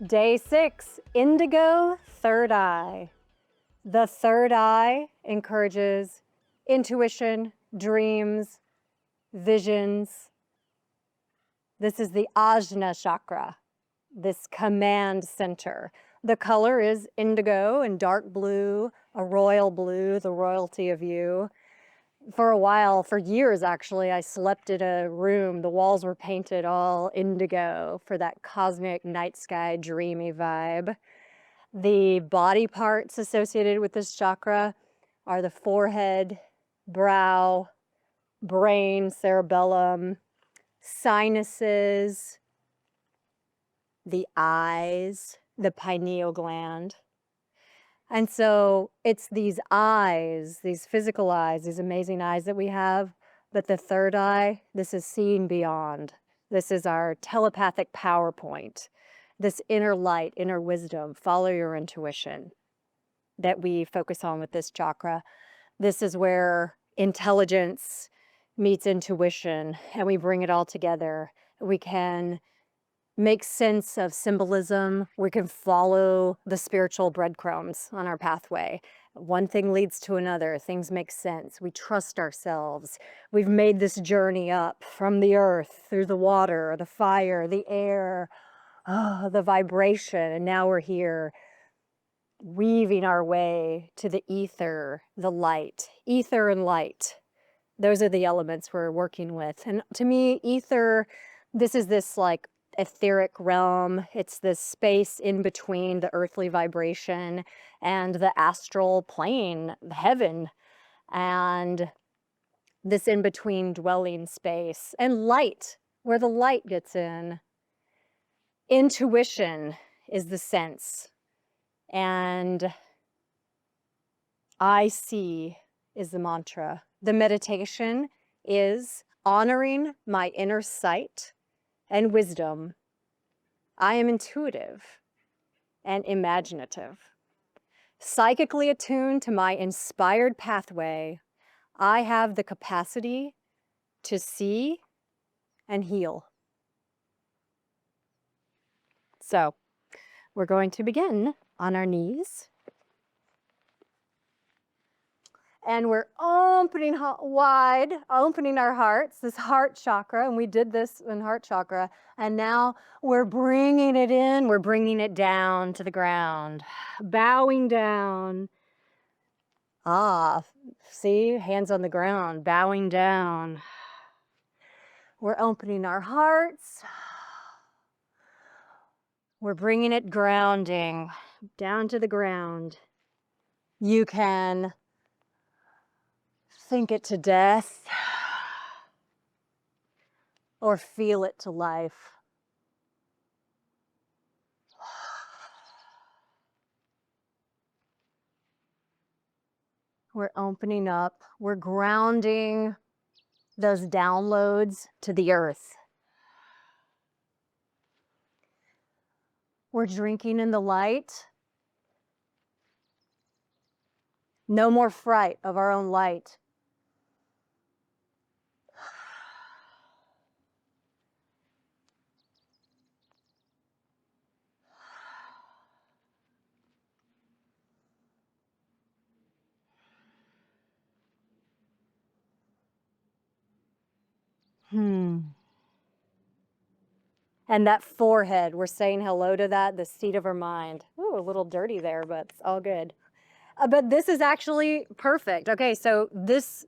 Day 6, indigo, third eye. The third eye encourages intuition, dreams, visions. This is the Ajna chakra, this command center. The color is indigo and dark blue, a royal blue, the royalty of you. For a while, for years actually, I slept in a room. The walls were painted all indigo for that cosmic night sky dreamy vibe. The body parts associated with this chakra are the forehead, brow, brain, cerebellum, sinuses, the eyes, the pineal gland. And so it's these eyes, these physical eyes, these amazing eyes that we have, but the third eye, this is seeing beyond. This is our telepathic power point, this inner light, inner wisdom, follow your intuition that we focus on with this chakra. This is where intelligence meets intuition and we bring it all together. We can make sense of symbolism. We can follow the spiritual breadcrumbs on our pathway. One thing leads to another. Things make sense. We trust ourselves. We've made this journey up from the earth, through the water, the fire, the air, the vibration, and now we're here weaving our way to the ether, the light. Ether and light. Those are the elements we're working with. And to me, ether, this is this like etheric realm. It's this space in between the earthly vibration and the astral plane, heaven, and this in-between dwelling space. And light, where the light gets in. Intuition is the sense. And I see is the mantra. The meditation is honoring my inner sight and wisdom. I am intuitive and imaginative. Psychically attuned to my inspired pathway, I have the capacity to see and heal. So, we're going to begin on our knees. And we're opening wide, opening our hearts, this heart chakra, and we did this in heart chakra, and now we're bringing it in, we're bringing it down to the ground, bowing down. See, hands on the ground, bowing down. We're opening our hearts. We're bringing it grounding, down to the ground. You can think it to death or feel it to life. We're opening up, we're grounding those downloads to the earth. We're drinking in the light. No more fright of our own light. And that forehead, we're saying hello to that, the seat of our mind. Ooh, a little dirty there, but it's all good. But this is actually perfect. Okay, so this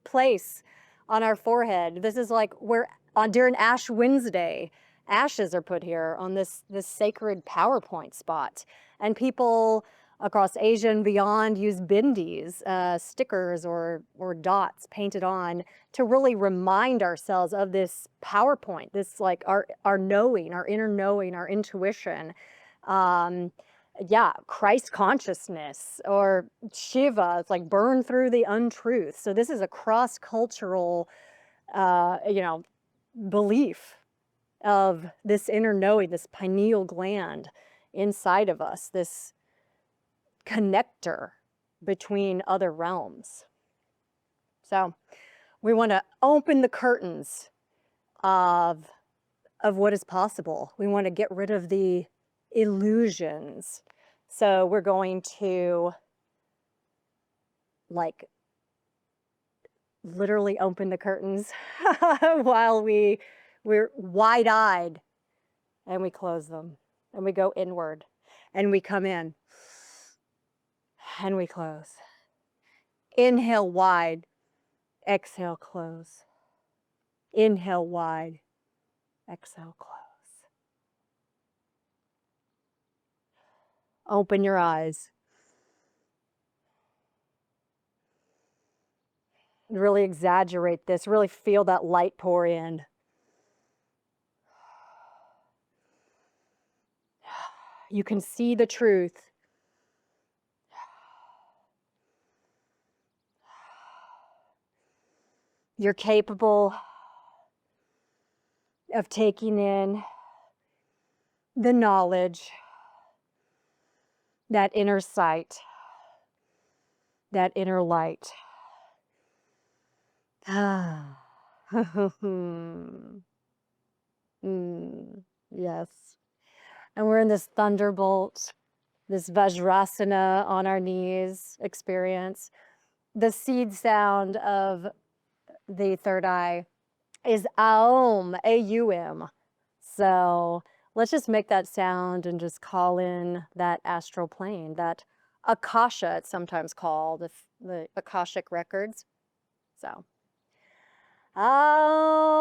place on our forehead, this is like where during Ash Wednesday, ashes are put here on this sacred PowerPoint spot. And people across Asia and beyond use bindis, stickers or dots painted on to really remind ourselves of this PowerPoint, this like our knowing, our inner knowing, our intuition. Yeah, Christ consciousness or Shiva, it's like burn through the untruth. So this is a cross-cultural, belief of this inner knowing, this pineal gland inside of us, this connector between other realms. So we want to open the curtains of what is possible. We want to get rid of the illusions. So we're going to like literally open the curtains while we're wide-eyed, and we close them, and we go inward, and we come in, and we close. Inhale wide, exhale close. Inhale wide, exhale close. Open your eyes. Really exaggerate this. Really feel that light pour in. You can see the truth. You're capable of taking in the knowledge, that inner sight, that inner light. Yes. And we're in this thunderbolt, this Vajrasana on our knees experience. The seed sound of the third eye is Aum, A-U-M. So let's just make that sound and just call in that astral plane, that Akasha, it's sometimes called, the Akashic records. So, Aum.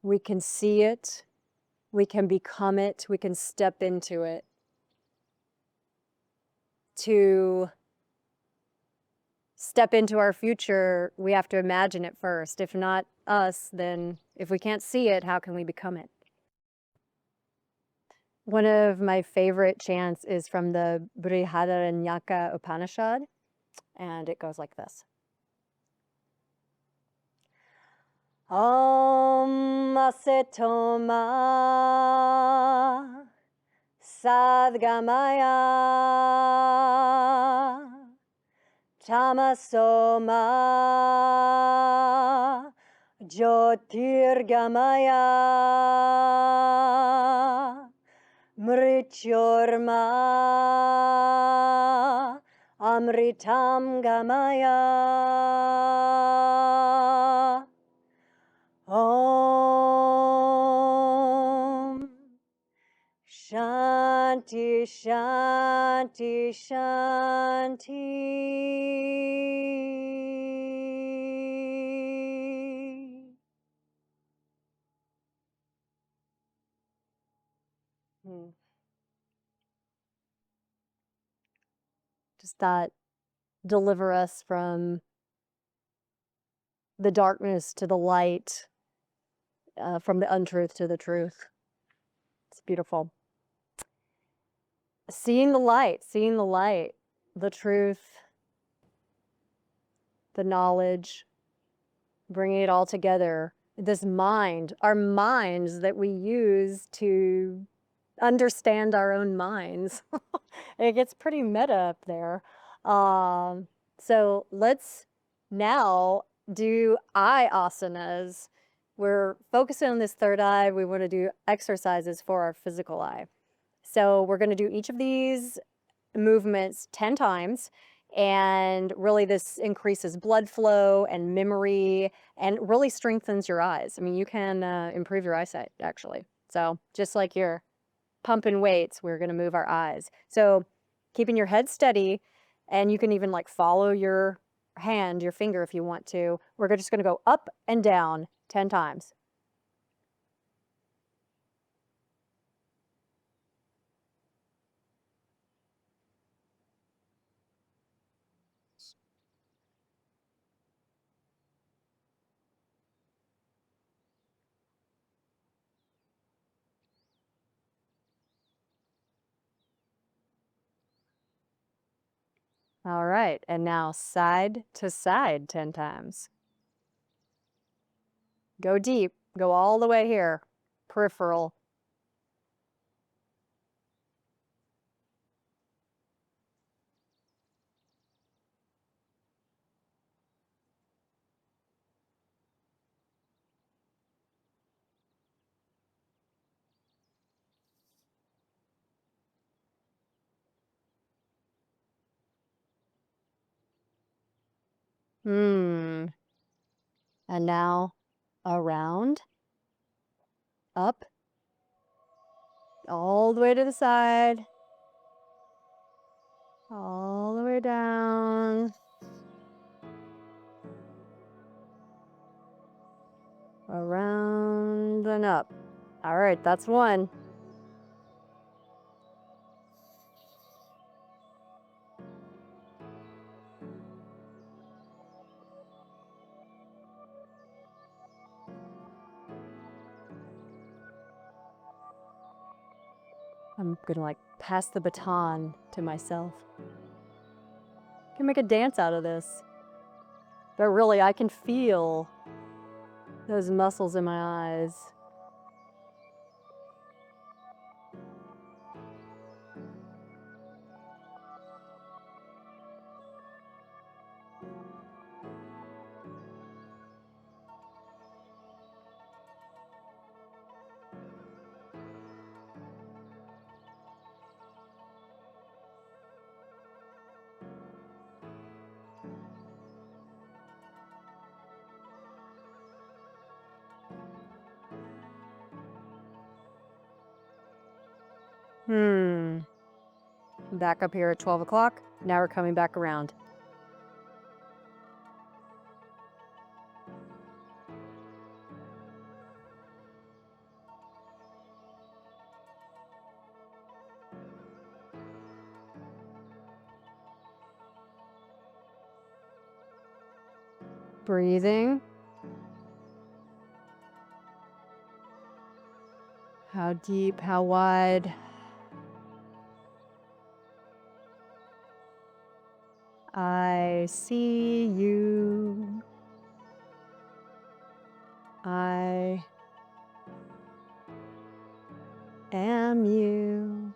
We can see it, we can become it, we can step into it. To step into our future, we have to imagine it first. If not us, then if we can't see it, how can we become it? One of my favorite chants is from the Brihadaranyaka Upanishad, and it goes like this. Om Asetoma Sadgamaya Tamasoma Jyotirgamaya Mrityorma Amritam Gamaya. Om Shanti Shanti Shanti. Does that deliver us from the darkness to the light, from the untruth to the truth? It's beautiful. Seeing the light, the truth, the knowledge, bringing it all together. This mind, our minds that we use to understand our own minds. It gets pretty meta up there. So let's now do eye asanas. We're focusing on this third eye. We want to do exercises for our physical eye. So we're going to do each of these movements 10 times. And really this increases blood flow and memory and really strengthens your eyes. I mean, you can improve your eyesight actually. So just like you're pumping weights, we're gonna move our eyes. So keeping your head steady, and you can even like follow your hand, your finger if you want to. We're just gonna go up and down 10 times. All right, and now side to side 10 times. Go deep, go all the way here, peripheral. And now around, up, all the way to the side, all the way down, around and up. All right, that's one. I'm gonna like pass the baton to myself. I can make a dance out of this. But really, I can feel those muscles in my eyes. Back up here at 12 o'clock. Now we're coming back around. Breathing. How deep, how wide. I see you. I am you.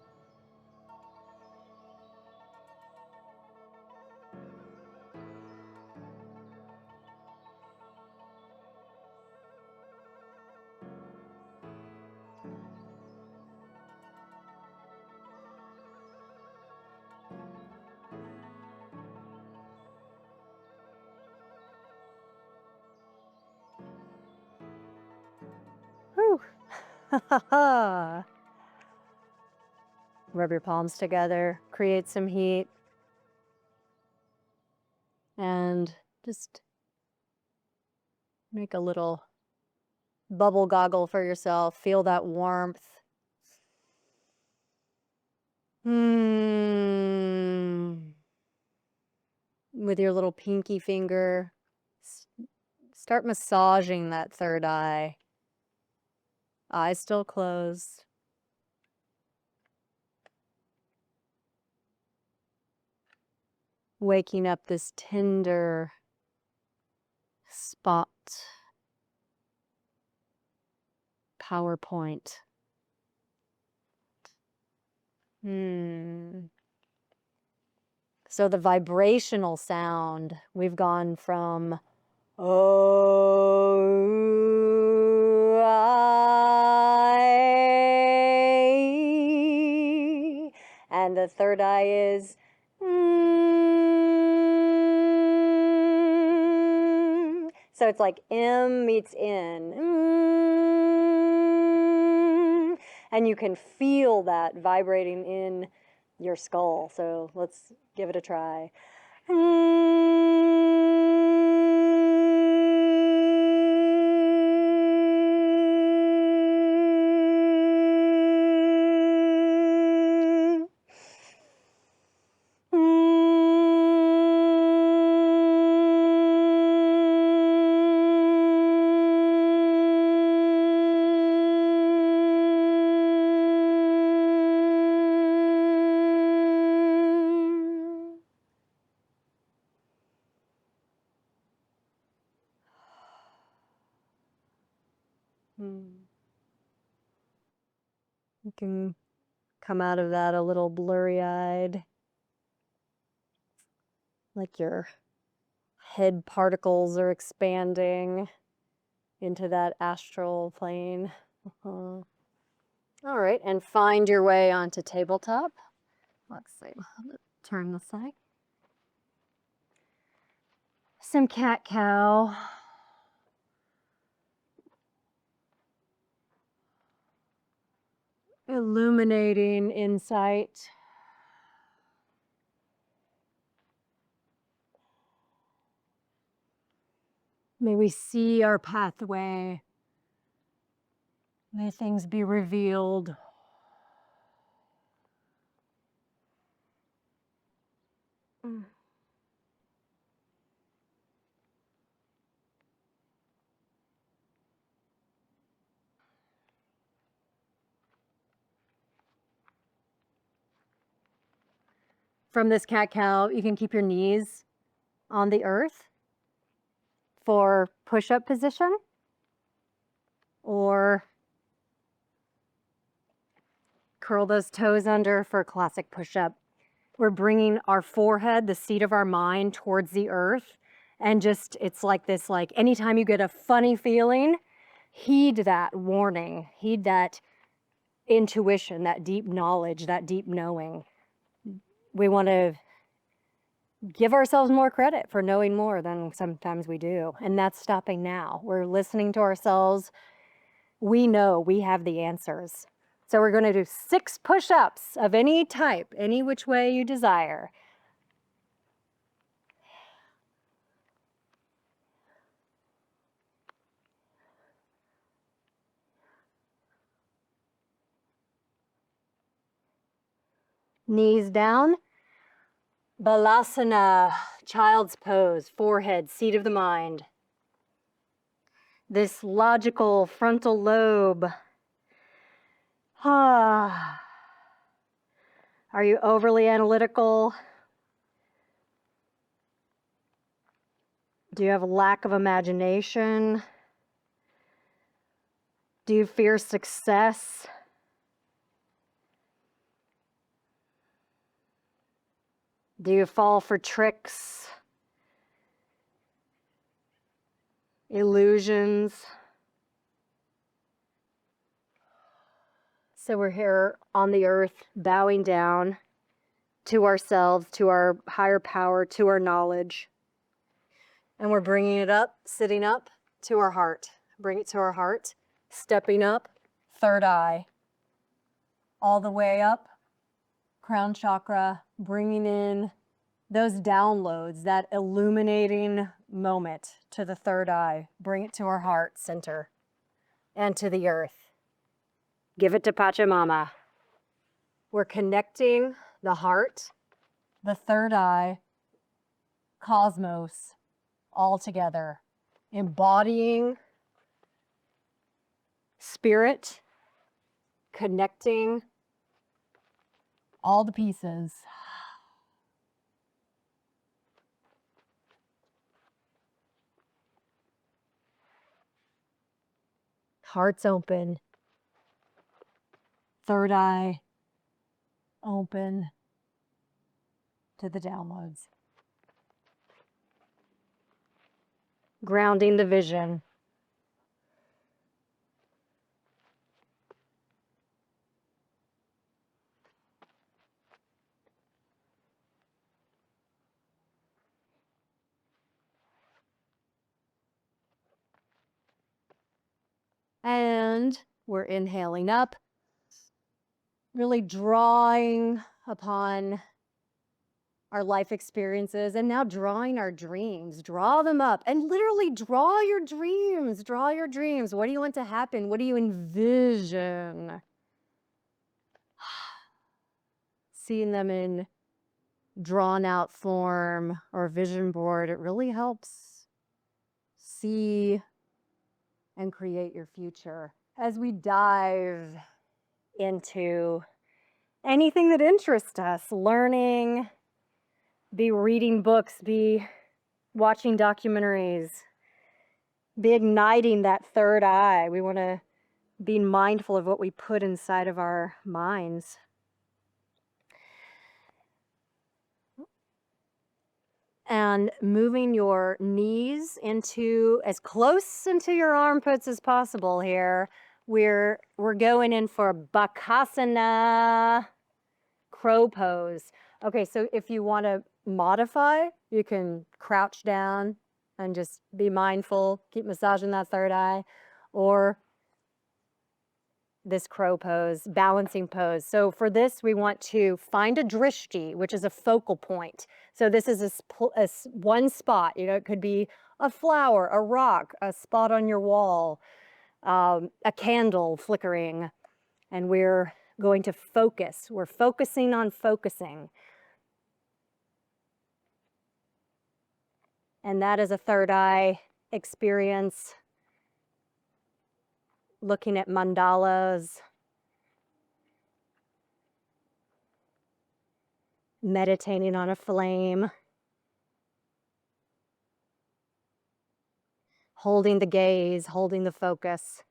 Whew. Rub your palms together, create some heat, and just make a little bubble goggle for yourself. Feel that warmth. With your little pinky finger, start massaging that third eye. Eyes still closed. Waking up this tender spot. PowerPoint. So the vibrational sound, we've gone from oh, I, and the third eye is so it's like M meets N. And you can feel that vibrating in your skull. So let's give it a try. You can come out of that a little blurry-eyed, like your head particles are expanding into that astral plane. All right, and find your way onto tabletop. Let's see, turn the side. Some cat-cow. Illuminating insight. May we see our pathway. May things be revealed. From this cat-cow, you can keep your knees on the earth for push-up position, or curl those toes under for a classic push-up. We're bringing our forehead, the seat of our mind, towards the earth, and just, it's like this, like anytime you get a funny feeling, heed that warning, heed that intuition, that deep knowledge, that deep knowing. We want to give ourselves more credit for knowing more than sometimes we do. And that's stopping now. We're listening to ourselves. We know we have the answers. So we're going to do 6 push-ups of any type, any which way you desire. Knees down. Balasana, child's pose, forehead, seat of the mind. This logical frontal lobe. Are you overly analytical? Do you have a lack of imagination? Do you fear success? Do you fall for tricks, illusions? So we're here on the earth, bowing down to ourselves, to our higher power, to our knowledge. And we're bringing it up, sitting up to our heart. Bring it to our heart, stepping up, third eye, all the way up, crown chakra, bringing in those downloads, that illuminating moment to the third eye. Bring it to our heart center and to the earth. Give it to Pachamama. We're connecting the heart, the third eye, cosmos, all together, embodying spirit, connecting all the pieces. Heart's open. Third eye open to the downloads. Grounding the vision. And we're inhaling up, really drawing upon our life experiences, and now drawing our dreams. Draw them up and literally draw your dreams. Draw your dreams. What do you want to happen? What do you envision? Seeing them in drawn out form or vision board, it really helps see and create your future. As we dive into anything that interests us, learning, be reading books, be watching documentaries, be igniting that third eye. We want to being mindful of what we put inside of our minds. And moving your knees into as close into your armpits as possible here. We're going in for Bakasana, crow pose. Okay, so if you want to modify, you can crouch down and just be mindful, keep massaging that third eye, or this crow pose, balancing pose. So for this, we want to find a drishti, which is a focal point. So this is one spot. It could be a flower, a rock, a spot on your wall, a candle flickering, and we're going to focus. We're focusing on focusing. And that is a third eye experience, looking at mandalas, meditating on a flame, holding the gaze, holding the focus.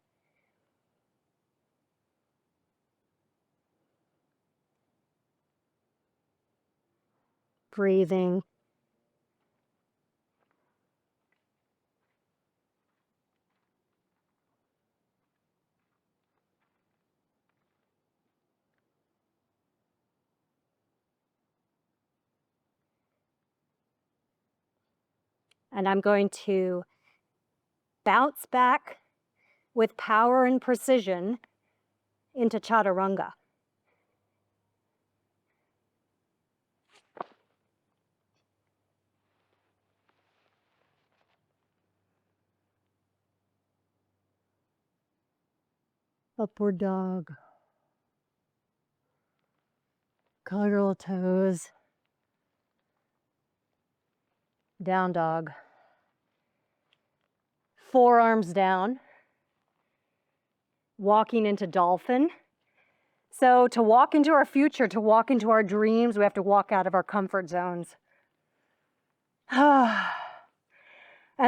Breathing. And I'm going to bounce back with power and precision into chaturanga. Upward dog. Curl toes. Down dog. Forearms down. Walking into dolphin. So to walk into our future, to walk into our dreams, we have to walk out of our comfort zones. And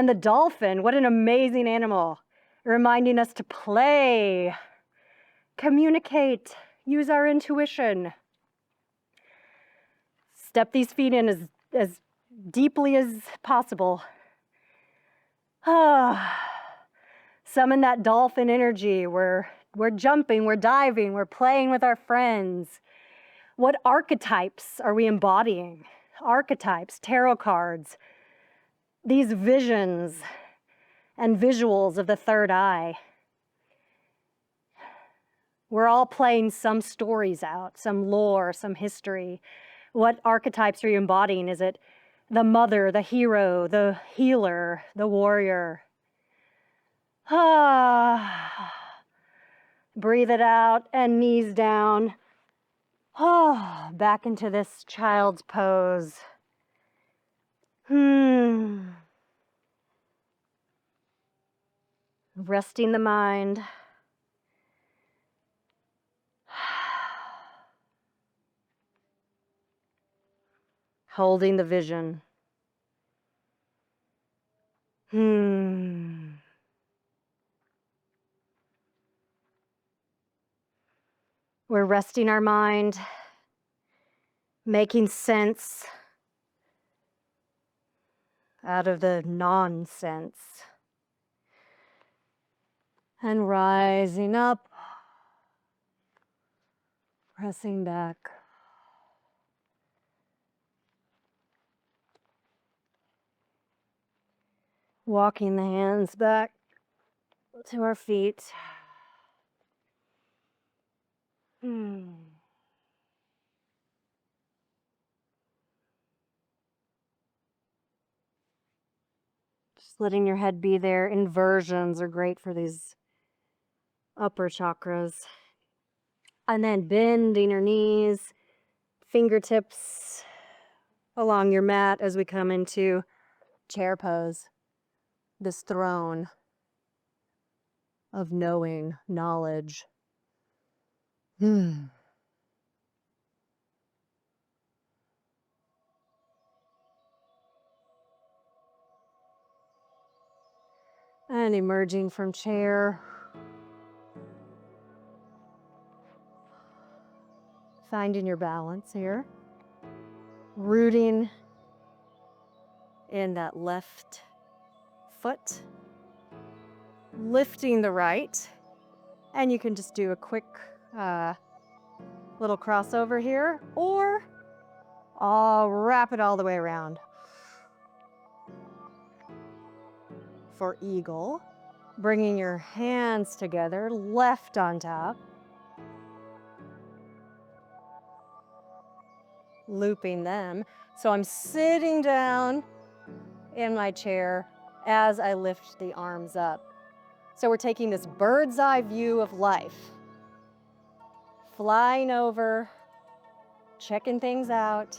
the dolphin, what an amazing animal, reminding us to play, communicate, use our intuition. Step these feet in as deeply as possible. Summon that dolphin energy. We're jumping, we're diving, we're playing with our friends. What archetypes are we embodying? Archetypes, tarot cards, these visions and visuals of the third eye. We're all playing some stories out, some lore, some history. What archetypes are you embodying? Is it the mother, the hero, the healer, the warrior? Breathe it out and knees down. Back into this child's pose. Resting the mind. Holding the vision. We're resting our mind, making sense out of the nonsense. And rising up, pressing back. Walking the hands back to our feet. Just letting your head be there. Inversions are great for these upper chakras. And then bending your knees, fingertips along your mat as we come into chair pose, this throne of knowing, knowledge. And emerging from chair, Finding your balance here. Rooting in that left foot. Lifting the right. And you can just do a quick little crossover here, or I'll wrap it all the way around. For eagle, bringing your hands together, left on top. Looping them. So I'm sitting down in my chair as I lift the arms up. So we're taking this bird's eye view of life. Flying over, checking things out.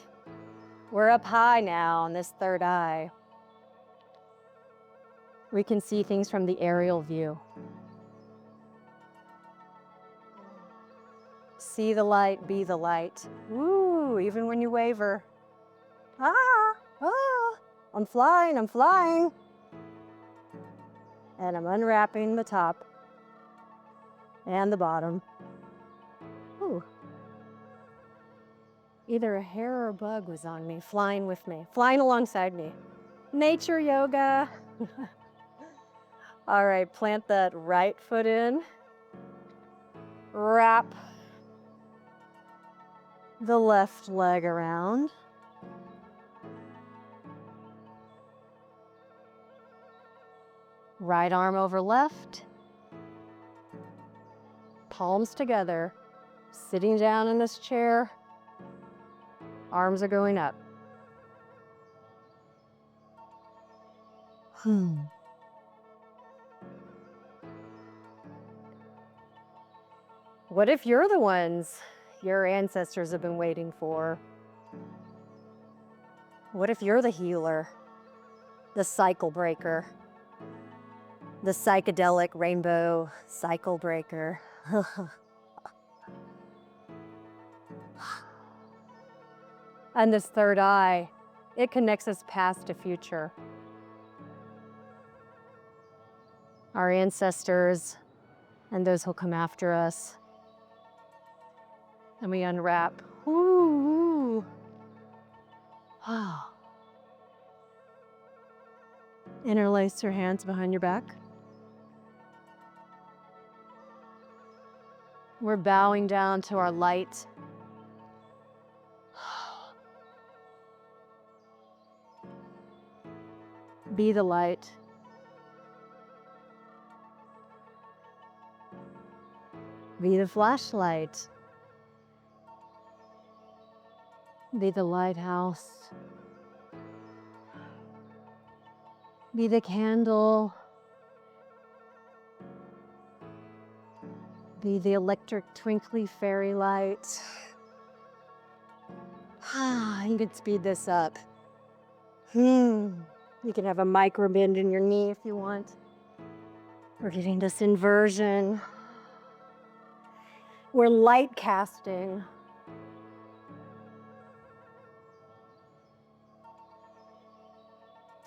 We're up high now on this third eye. We can see things from the aerial view. See the light, be the light. Woo, even when you waver. I'm flying, I'm flying. And I'm unwrapping the top and the bottom. Ooh. Either a hair or a bug was on me, flying with me, flying alongside me. Nature yoga. All right, plant that right foot in. Wrap the left leg around. Right arm over left. Palms together. Sitting down in this chair. Arms are going up. What if you're the ones your ancestors have been waiting for? What if you're the healer, the cycle breaker, the psychedelic rainbow cycle breaker? And this third eye, it connects us past to future. Our ancestors and those who'll come after us. And we unwrap. Woo, woo. Interlace your hands behind your back. We're bowing down to our light. Be the light. Be the flashlight. Be the lighthouse. Be the candle. Be the electric twinkly fairy light. You can speed this up. You can have a micro bend in your knee if you want. We're getting this inversion. We're light casting.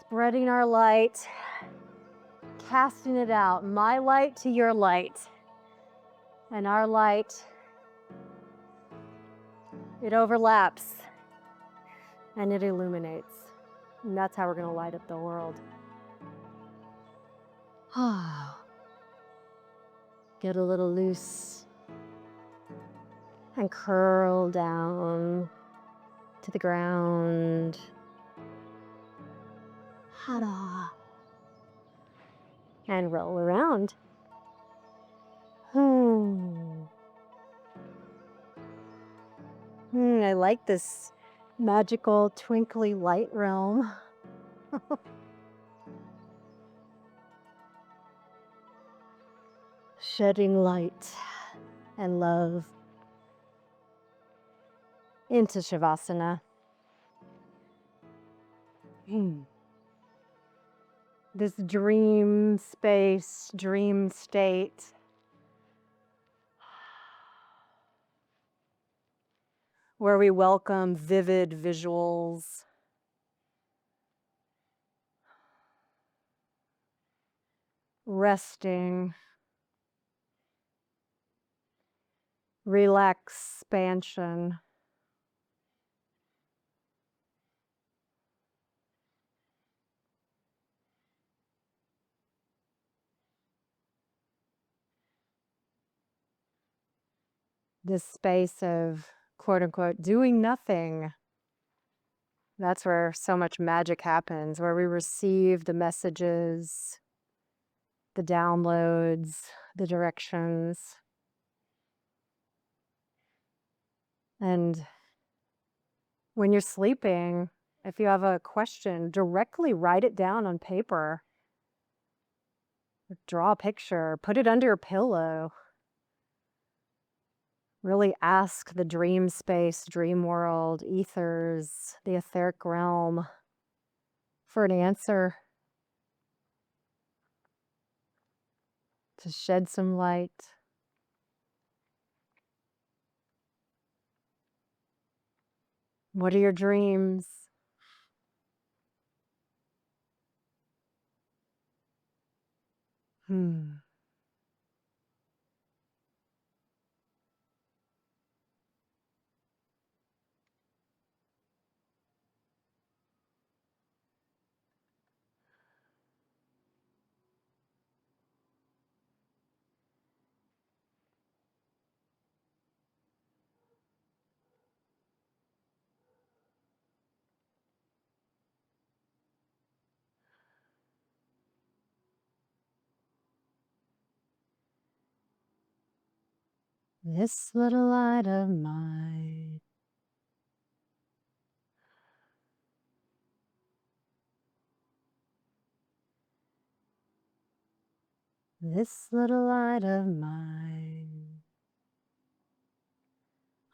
Spreading our light, casting it out. My light to your light. And our light, it overlaps and it illuminates. And that's how we're going to light up the world. Get a little loose and curl down to the ground. And roll around. I like this magical twinkly light realm. Shedding light and love into Shavasana. This dream space, dream state. Where we welcome vivid visuals. Resting. Relaxation. This space of quote unquote doing nothing. That's where so much magic happens, where we receive the messages, the downloads, the directions. And when you're sleeping, if you have a question, directly write it down on paper. Draw a picture, put it under your pillow. Really ask the dream space, dream world, ethers, the etheric realm for an answer, to shed some light. What are your dreams? This little light of mine. This little light of mine.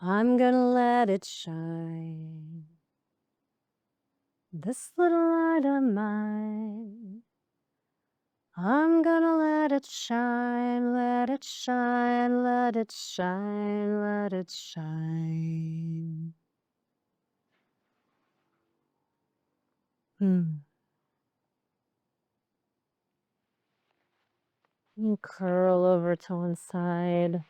I'm gonna let it shine. This little light of mine. I'm gonna let it shine, let it shine, let it shine, let it shine. You curl over to one side.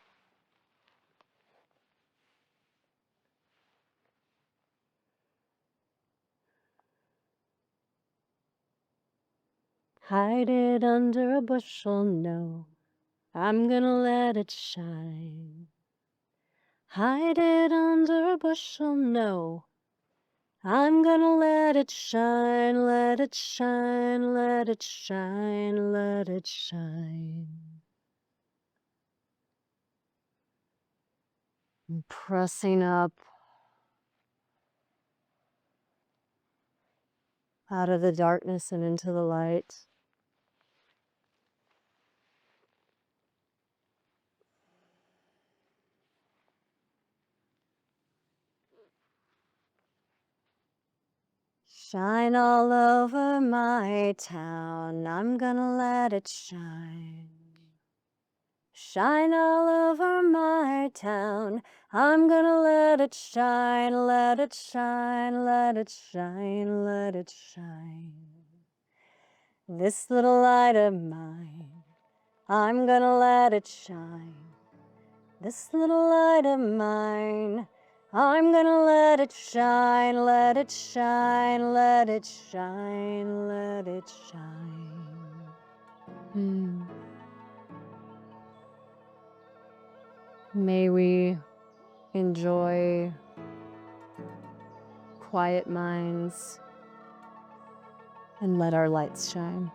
Hide it under a bushel, no. I'm gonna let it shine. Hide it under a bushel, no. I'm gonna let it shine, let it shine, let it shine, let it shine. I'm pressing up out of the darkness and into the light. Shine all over my town, I'm gonna let it shine. Shine all over my town, I'm gonna let it shine, let it shine, let it shine, let it shine. This little light of mine, I'm gonna let it shine. This little light of mine, I'm gonna let it shine, let it shine, let it shine, let it shine. May we enjoy quiet minds and let our lights shine.